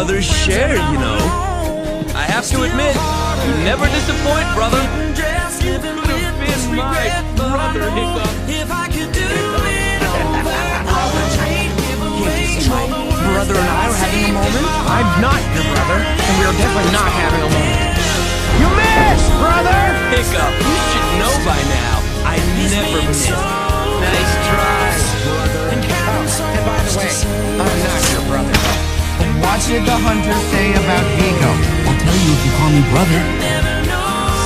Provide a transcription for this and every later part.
brothers share, you know. I have to admit, you never disappoint, brother. You could have been my brother, Hiccup. Brother and I are having a moment. I'm not your brother, and we are definitely not having a moment. You missed, brother! Hiccup, you should know by now. I never miss. Nice try, brother. Oh, and by the way, I'm not your brother. What did the hunter say about Vigo? I'll tell you if you call me brother.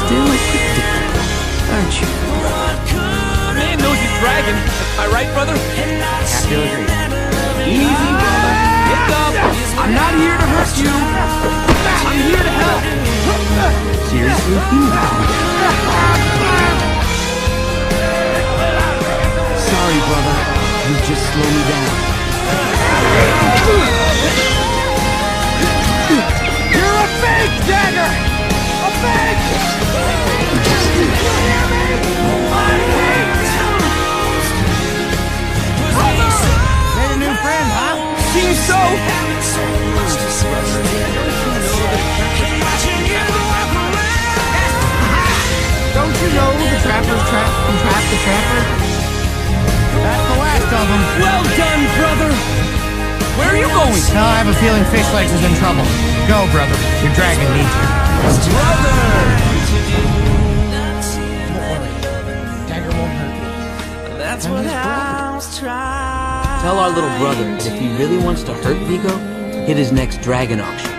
Still a bit difficult, aren't you? A man knows his dragon. Am I right, brother? Have to agree. Easy, brother. Hiccup! I'm not here to hurt you. I'm here to help. Seriously? Sorry, brother. You just slow me down. You're a fake dagger! A fake! You hear me? Made a new friend, huh? Seems so. Don't you know the trapper's trap can trap the trapper? That's the last of them. Well done, brother. Where are you going? Now I have a feeling Fish Legs is in trouble. Go, brother. Your dragon needs you. Brother! Don't worry. Dagger won't hurt you. That's what I was trying. Tell our little brother that if he really wants to hurt Vigo, hit his next dragon auction.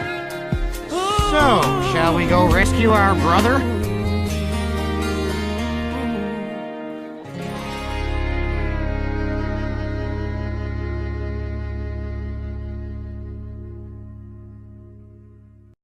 So, shall we go rescue our brother?